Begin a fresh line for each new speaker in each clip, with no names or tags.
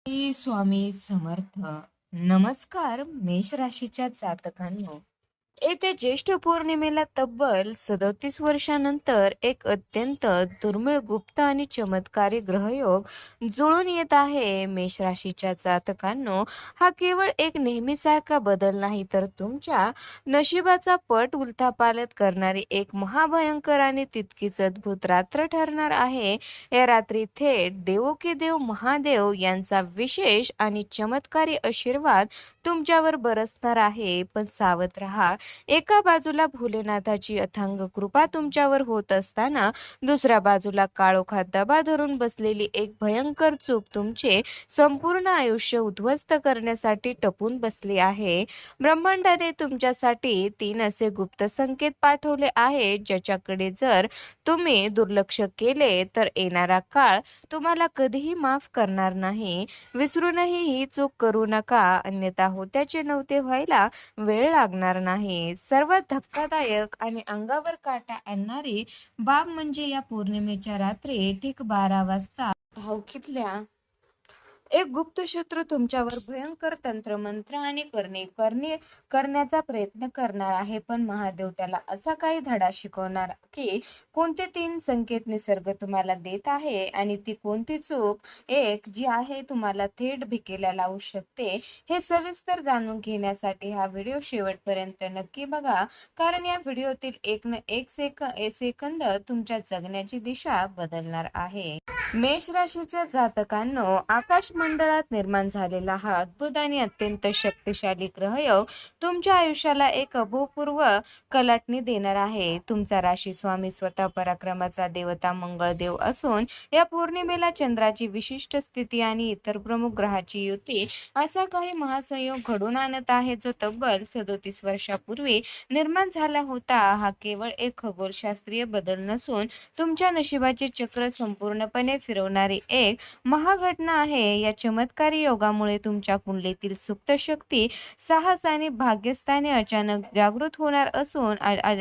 श्री स्वामी समर्थ. नमस्कार मेष राशीच्या जातकांनो, येत्या ज्येष्ठ पौर्णिमेला तब्बल 37 वर्षानंतर एक अत्यंत दुर्मिळ गुप्त आणि चमत्कारी ग्रहयोग जुळून येत आहे. मेष राशीच्या जातकांनो, हा केवळ एक नेहमीसारखा बदल नाही, तर तुमच्या नशिबाचा पट उलथापालट करणारी एक महाभयंकर आणि तितकीच अद्भुत रात्र ठरणार आहे. या रात्री थेट देवो के देव महादेव यांचा विशेष आणि चमत्कारी आशीर्वाद तुमच्यावर बरसणार आहे. पण सावध राहा, एका बाजूला भोलेनाथाची अथांग कृपा तुमच्यावर होत असताना दुसऱ्या बाजूला काळोखात दबा धरून बसलेली एक भयंकर चूक तुमचे संपूर्ण आयुष्य उद्ध्वस्त करण्यासाठी टपून बसली आहे. ब्रह्मांडाने तुमच्यासाठी 3 असे गुप्त संकेत पाठवले आहेत, ज्याच्याकडे जर तुम्ही दुर्लक्ष केले तर येणारा काळ तुम्हाला कधीही माफ करणार नाही. विसरूनही ही चूक करू नका, अन्यथा होत्याचे नव्हते व्हायला वेळ लागणार नाही. सर्वात धक्कादायक आणि अंगावर काटा आणणारी बाब म्हणजे या पौर्णिमेच्या रात्री ठीक 12 वाजता भावकीतल्या एक गुप्त शत्रू तुमच्यावर भयंकर तंत्रमंत्र आणि करण्याचा प्रयत्न करणार आहे. पण महादेव त्याला असा काही धडा शिकवणार की कोणते 3 संकेत निसर्ग तुम्हाला देत आहे आणि ती कोणती चूक एक जी आहे तुम्हाला थेट भिकेला लावू शकते. हे सविस्तर जाणून घेण्यासाठी हा व्हिडिओ शेवटपर्यंत नक्की बघा, कारण या व्हिडिओतील एक सेकंद तुमच्या जगण्याची दिशा बदलणार आहे. मेष राशीच्या जातकांनो, आकाश मंडळात निर्माण झालेला हा अद्भुत आणि अत्यंत शक्तिशाली ग्रहयोग तुमच्या आयुष्याला एक अभूतपूर्व कलाटणी देणार आहे. तुमचा राशी स्वामी स्वतः पराक्रमाचा देवता मंगळदेव असून या पौर्णिमेला चंद्राची विशिष्ट स्थिती आणि इतर प्रमुख ग्रहाची युती असा काही महासंयोग घडून आणत आहे, जो तब्बल 37 वर्षापूर्वी निर्माण झाला होता. हा केवळ एक खगोलशास्त्रीय बदल नसून तुमच्या नशिबाचे चक्र संपूर्णपणे फिरवणारी एक महाघटना आहे. या चमत्कारी योगामुळे तुमच्या कुंडलीतील सुप्त शक्ती, साहस आणि भाग्यस्थाने अचानक जागृत होणार असून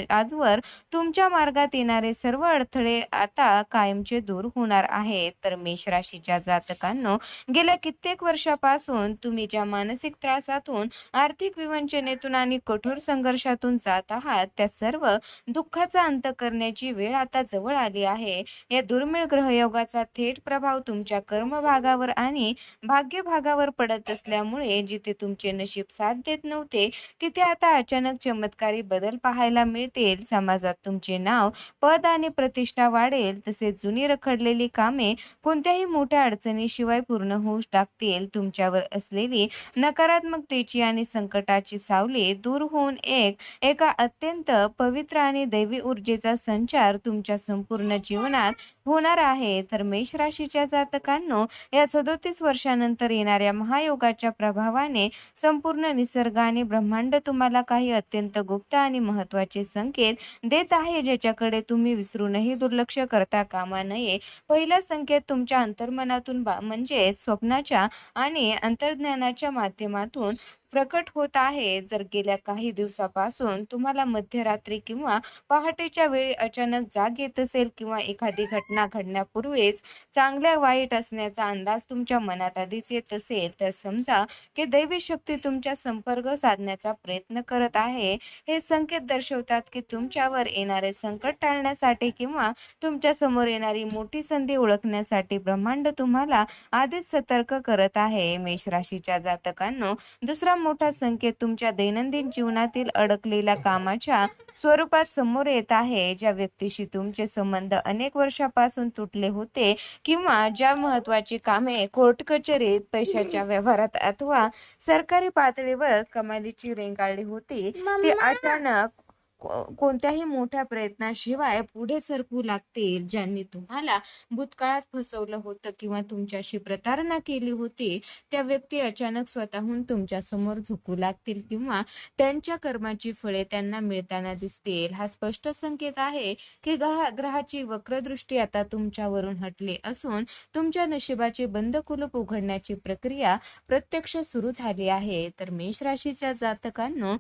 आजवर तुमच्या मार्गात येणारे सर्व अडथळे आता कायमचे दूर होणार आहेत. तर मेष राशीच्या जातकांनो, गेल्या कित्येक वर्षापासून तुम्ही ज्या मानसिक त्रासातून, आर्थिक विवंचनेतून आणि कठोर संघर्षातून जात आहात, त्या सर्व दुःखाचा अंत करण्याची वेळ आता जवळ आली आहे. या दुर्मिळ ग्रहयोगाचा थेट प्रभाव तुमच्या कर्मभागावर आणि भाग्यभागावर पडत असल्यामुळे जिथे तुमचे नशीब साथ देत नव्हते, तिथे आता अचानक चमत्कारी बदल पाहायला मिळतील. समाजात तुमचे नाव, पद आणि प्रतिष्ठा वाढेल, तसेच जुनी रखडलेली कामे कोणत्याही मोठ्या अडचणीशिवाय पूर्ण होऊ लागतील. तुमच्यावर असलेली नकारात्मकतेची आणि संकटाची सावली दूर होऊन एका अत्यंत पवित्र आणि दैवी ऊर्जेचा संचार तुमच्या संपूर्ण जीवनात होणार आहे. तर मेष राशीच्या जातकांनो, या 37 वर्षानंतर येणाऱ्या महायोगाच्या प्रभावाने संपूर्ण निसर्ग आणि ब्रह्मांड तुम्हाला काही अत्यंत गुप्त आणि महत्त्वाचे संकेत देत आहे, ज्याच्याकडे तुम्ही विसरूनही दुर्लक्ष करता कामा नये. पहिला संकेत तुमच्या अंतर्मनातून म्हणजे स्वप्नाच्या आणि अंतर्ज्ञानाच्या माध्यमातून प्रकट होत आहे. जर गेल्या काही दिवसापासून तुम्हाला मध्यरात्री किंवा पहाटेच्या वेळी अचानक जाग येत असेल किंवा एखादी घटना घडण्यापूर्वीच चांगल्या वाईट असण्याचा अंदाज तुमच्या मनात आधीच येत असेल, तर समजा की दैवी शक्ती तुमच्या संपर्क साधण्याचा प्रयत्न करत आहे. हे संकेत दर्शवतात की तुमच्यावर येणारे संकट टाळण्यासाठी किंवा तुमच्या समोर येणारी मोठी संधी ओळखण्यासाठी ब्रह्मांड तुम्हाला आधीच सतर्क करत आहे. मेष राशीच्या जातकांनो, दुसरा मोठा संकेत तुमच्या दैनंदिन जीवनातील अडकलेल्या कामाच्या स्वरूपात समोर येत आहे. ज्या व्यक्तीशी तुमचे संबंध अनेक वर्षापासून तुटले होते किंवा ज्या महत्त्वाची कामे कोर्ट कचेरीत, पैशाच्या व्यवहारात अथवा सरकारी पातळीवर कमालीची रेंगाळली होती, ते अचानक कोणत्याही मोठ्या प्रयत्नाशिवाय पुढे सरकू लागतील. ज्यांनी तुम्हाला भूतकाळात फसवलं होतं किंवा तुमच्याशी प्रतारणा केली होती, त्या व्यक्ती अचानक स्वतःहून तुमच्या समोर झुकू लागतील किंवा त्यांच्या कर्माची फळे त्यांना मिळताना दिसतील. हा स्पष्ट संकेत आहे की ग्रहाची वक्रदृष्टी आता तुमच्यावरून हटली असून तुमच्या नशिबाचे बंद कुलूप उघडण्याची प्रक्रिया प्रत्यक्ष सुरू झाली आहे. तर मेष राशीच्या जातकांनो,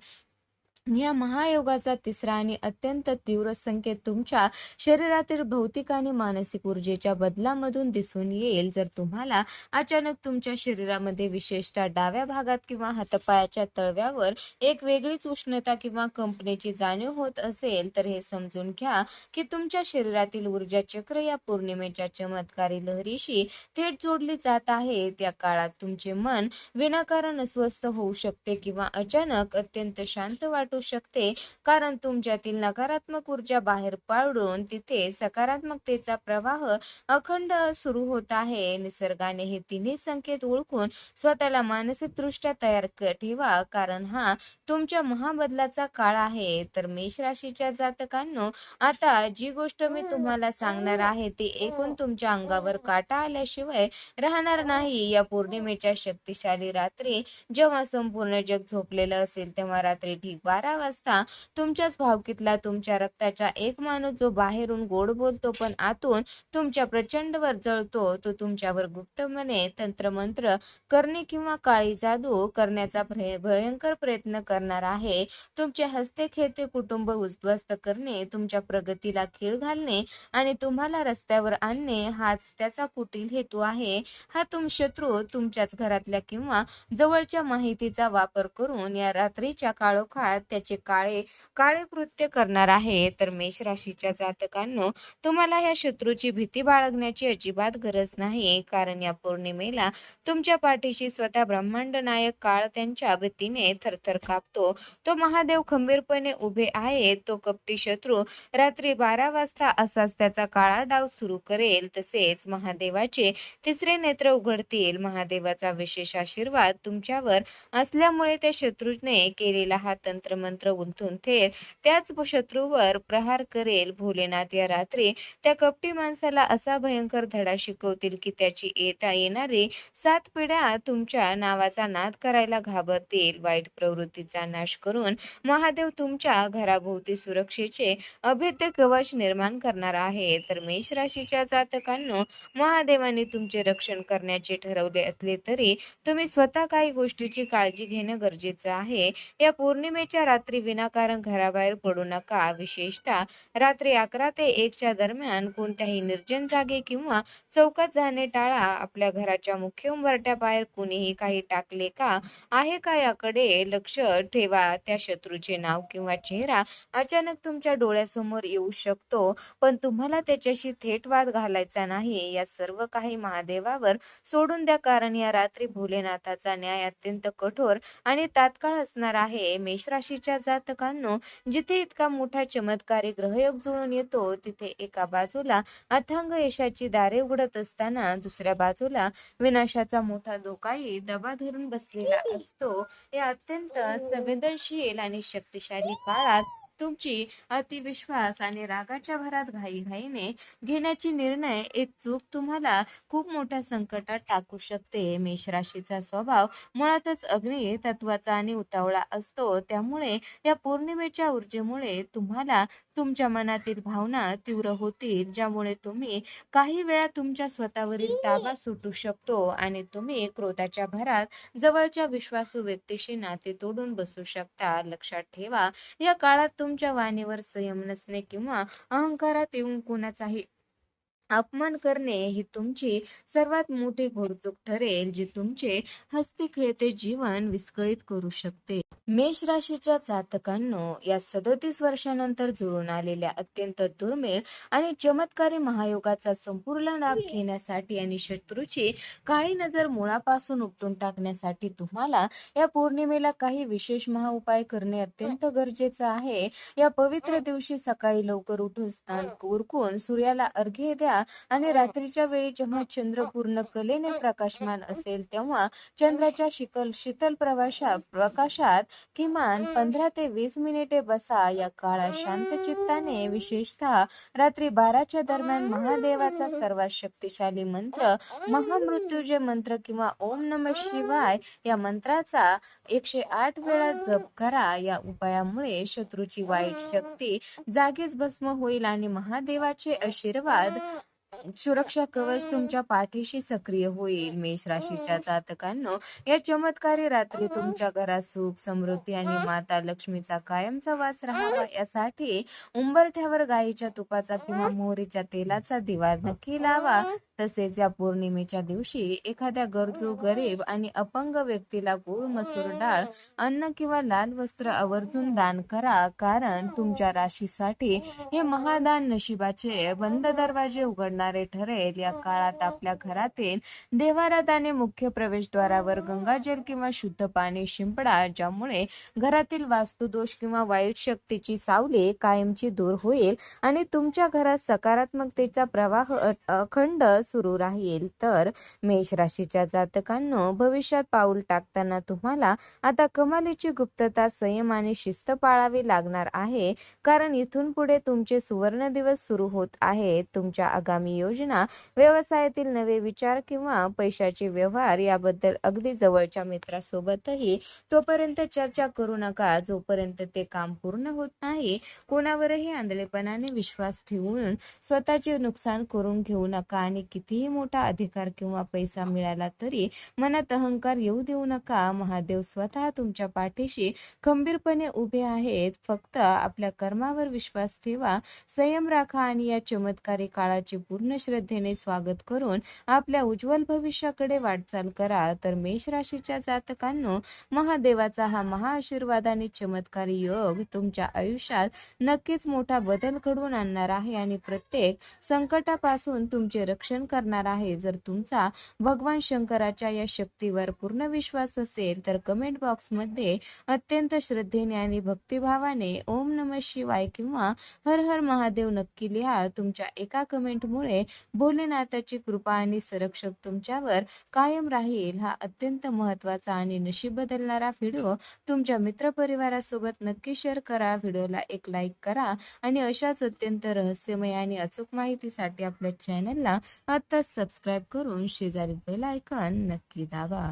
या महायोगाचा तिसरा आणि अत्यंत तीव्र संकेत तुमच्या शरीरातील भौतिक आणि मानसिक ऊर्जेच्या बदलामधून दिसून येईल. जर तुम्हाला अचानक तुमच्या शरीरामध्ये विशेषतः डाव्या भागात किंवा हातापायाच्या तळव्यावर एक वेगळीच उष्णता किंवा कंपनीची जाणीव होत असेल, तर हे समजून घ्या की तुमच्या शरीरातील ऊर्जा चक्र या पौर्णिमेच्या चमत्कारी लहरीशी थेट जोडली जात आहे. त्या काळात तुमचे मन विनाकारण अस्वस्थ होऊ शकते किंवा अचानक अत्यंत शांत वाटू शकते, कारण तुमच्यातील नकारात्मक ऊर्जा बाहेर पाडून तिथे सकारात्मकतेचा प्रवाह अखंड सुरू होत आहे. निसर्गाने हे तिन्ही संकेत ओळखून स्वतःला मानसिकदृष्ट्या तयार ठेवा, कारण हा तुमच्या महाबदलाचा काळ आहे. तर मेष राशीच्या जातकांनो, आता जी गोष्ट मी तुम्हाला सांगणार आहे ती ऐकून तुमच्या अंगावर काटा आल्याशिवाय राहणार नाही. या पौर्णिमेच्या शक्तिशाली रात्री, जेव्हा संपूर्ण जग झोपलेलं असेल, तेव्हा रात्री ठीक 12 वाजता तुमच्याच भावकीतला, तुमच्या रक्ताचा एक माणूस, जो बाहेरून गोड बोलतो पण आतून तुमच्या प्रचंडवर जळतो, तो तुमच्यावर गुप्तपणे तंत्रमंत्र करणे किंवा काळी जादू करण्याचा भयंकर प्रयत्न करणार आहे. तुमचे हसते खेळते कुटुंब उद्ध्वस्त करणे, तुमच्या प्रगतीला खीळ घालणे आणि तुम्हाला रस्त्यावर आणणे, हाच त्याचा कुटील हेतू आहे. हा शत्रू तुमच्याच घरातल्या किंवा जवळच्या माहितीचा वापर करून या रात्रीच्या काळोखात त्याचे काळे काळे कृत्य करणार आहे. तर मेष राशीच्या जातकांनो, तुम्हाला या शत्रूची भीती बाळगण्याची अजिबात गरज नाही, कारण या पौर्णिमेला तुमच्या पाठीशी स्वतः ब्रह्मांड नायक काळ त्यांच्या भीतीने थरथर कापतो. तो महादेव खंबीरपणे उभे आहेत. तो कपटी शत्रू रात्री 12 वाजता असाच त्याचा काळा डाव सुरू करेल. तसेच महादेवाचे तिसरे नेत्र उघडतील. महादेवाचा विशेष आशीर्वाद तुमच्यावर असल्यामुळे त्या शत्रूने केलेला हा तंत्रमंत्र उलथून थेट त्याच शत्रूवर प्रहार करेल. भोलेनाथ या रात्री त्या कपटी माणसाला असा भयंकर धडा शिकवतील की त्याची येणारी 7 पिढ्या तुमच्या नावाचा नाद करायला घाबरतील. वाईट प्रवृत्तीचा नाश करून महादेव तुमच्या घराभोवती सुरक्षेचे अभेद्य कवच निर्माण करणार आहे. तर मेष राशीच्या जातकांनो, महादेवाने तुमचे रक्षण करण्याचे ठरवले असले तरी तुम्ही स्वतः काही गोष्टीची काळजी घेणं गरजेचं आहे. या पौर्णिमेच्या रात्री विनाकारण घराबाहेर पडू नका. विशेषतः रात्री 11 ते 1 च्या दरम्यान कोणत्याही निर्जन जागे किंवा चौकात जाणे टाळा. आपल्या घराच्या मुख्य उंबरठ्याबाहेर कुणीही काही टाकले का आहे का याकडे लक्ष ठेवा. त्या शत्रूचे नाव किंवा चेहरा अचानक तुमच्या डोळ्यासमोर येऊ शकतो, पण तुम्हाला त्याच्याशी थेट वाद घालायचा नाही. या सर्व काही महादेवावर सोडून द्या, कारण या रात्री भोलेनाथाचा न्याय अत्यंत कठोर आणि तात्काळ असणार आहे. मेष राशीच्या जातकांनो, जिथे इतका मोठा चमत्कारी ग्रहयोग जुळून येतो, तिथे एका बाजूला अथांग यशाची दारे उघडत असताना दुसऱ्या बाजूला विनाशाचा मोठा धोकाही दबा धरून बसलेला असतो. या अत्यंत संवेदनशील आणि शक्तिशाली काळात तुमची अतिविश्वास आणि रागाच्या भरात घाईघाईने घेण्याची निर्णय एक चूक तुम्हाला खूप मोठ्या संकटात टाकू शकते. मेष राशीचा स्वभाव मुळातच अग्नी तत्वाचा आणि उतावळा असतो, त्यामुळे या पौर्णिमेच्या ऊर्जेमुळे तुम्हाला तुमच्या मनातील भावना तीव्र होतील, ज्यामुळे तुम्ही काही वेळा तुमच्या स्वतःवरील ताबा सुटू शकतो आणि तुम्ही क्रोधाच्या भरात जवळच्या विश्वासू व्यक्तीशी नाते तोडून बसू शकता. लक्षात ठेवा, या काळात तुमच्या वाणीवर संयम नसणे किंवा अहंकारात येऊन कोणाचाही अपमान करणे ही तुमची सर्वात मोठी घोडचूक ठरेल, जी तुमचे हसते खेळते जीवन विस्कळीत करू शकते. मेष राशीच्या जातकांनो, या 37 वर्षानंतर जुळून आलेल्या अत्यंत दुर्मिळ आणि चमत्कारी महायोगाचा संपूर्ण लाभ घेण्यासाठी आणि शत्रूची काळी नजर मुळापासून उपटून टाकण्यासाठी तुम्हाला या पौर्णिमेला काही विशेष महाउपाय करणे अत्यंत गरजेचं आहे. या पवित्र दिवशी सकाळी लवकर उठून स्नान उरकून सूर्याला अर्घ्य द्या आणि रात्रीच्या वेळी जेव्हा चंद्र पूर्ण कलेने प्रकाशमान असेल, तेव्हा चंद्राच्या शीतल प्रकाशात किमान 15 ते 20 मिनिटे बसा. या काळात शांत चित्ताने, विशेषतः रात्री 12च्या दरम्यान महादेवाचा सर्वात शक्तिशाली मंत्र महामृत्युंजय मंत्र किंवा ओम नमः शिवाय या मंत्राचा 108 वेळा जप करा. या उपायामुळे शत्रूची वाईट शक्ती जागीच भस्म होईल आणि महादेवाचे आशीर्वाद सुरक्षा कवच तुमच्या पाठीशी सक्रिय होईल. मेष राशीच्या जातकांनो, या चमत्कारी रात्री तुमच्या घरात सुख, समृद्धी आणि माता लक्ष्मीचा कायमचा वास राहावा यासाठी उंबरठ्यावर गाईच्या तुपाचा किंवा मोहरीच्या तेलाचा दिवा नक्की लावा. तसेच या पौर्णिमेच्या दिवशी एखाद्या गरजू, गरीब आणि अपंग व्यक्तीला गूळ, मसूर डाळ, अन्न किंवा लाल वस्त्र आवर्जून दान करा, कारण तुमच्या राशीसाठी हे महादान नशिबाचे बंद दरवाजे उघडणारे ठरेल. या काळात आपल्या घरातील देव्हारात आणि मुख्य प्रवेशद्वारावर गंगाजल किंवा शुद्ध पाणी शिंपडा, ज्यामुळे घरातील वास्तुदोष किंवा वाईट शक्तीची सावली कायमची दूर होईल आणि तुमच्या घरात सकारात्मकतेचा प्रवाह अखंड सुरू राहील. तर मेष राशीच्या जातकांनो, भविष्यात पाऊल टाकताना तुम्हाला आता कमालीची गुप्तता, संयम आणि शिस्त पाळावी लागणार आहे, कारण इथून पुढे तुमचे सुवर्ण दिवस सुरू होत आहेत. तुमच्या आगामी योजना, व्यवसायातील नवे विचार किंवा पैशाचे व्यवहार याबद्दल अगदी जवळच्या मित्रासोबतही तोपर्यंत चर्चा करू नका जोपर्यंत ते काम पूर्ण होत नाही. कोणावरही आंधळेपणाने विश्वास ठेवून स्वतःचे नुकसान करून घेऊ नका आणि कितीही मोठा अधिकार किंवा पैसा मिळाला तरी मनात अहंकार येऊ देऊ नका. महादेव स्वतः तुमच्या पाठीशी खंबीरपणे उभे आहेत. फक्त आपल्या कर्मावर विश्वास ठेवा, संयम राखा आणि या चमत्कारी काळाचे पूर्ण श्रद्धेने स्वागत करून आपल्या उज्ज्वल भविष्याकडे वाटचाल करा. तर मेष राशीच्या जातकांनो, महादेवाचा हा महाआशीर्वाद आणि चमत्कारी योग तुमच्या आयुष्यात नक्कीच मोठा बदल घडवून आणणार आहे आणि प्रत्येक संकटापासून तुमचे रक्षण करणार आहे. जर तुमचा भगवान शंकराच्या या शक्तीवर पूर्ण विश्वास असेल तर कमेंट बॉक्समध्ये अत्यंत श्रद्धेने आणि भक्तिभावाने ओम नमः शिवाय किंवा हर हर महादेव नक्की लिहा. तुमच्या एका कमेंटमुळे भोलेनाथाची कृपा आणि संरक्षक तुमच्यावर कायम राहील. हा अत्यंत महत्त्वाचा आणि नशीब बदलणारा व्हिडिओ तुमच्या मित्रपरिवारासोबत नक्की शेअर करा. व्हिडिओला एक लाईक करा आणि अशाच अत्यंत रहस्यमय आणि अचूक माहितीसाठी आपल्या चॅनलला आत्ताच सबस्क्राईब करून शेजारी बेल आयकॉन नक्की दाबा.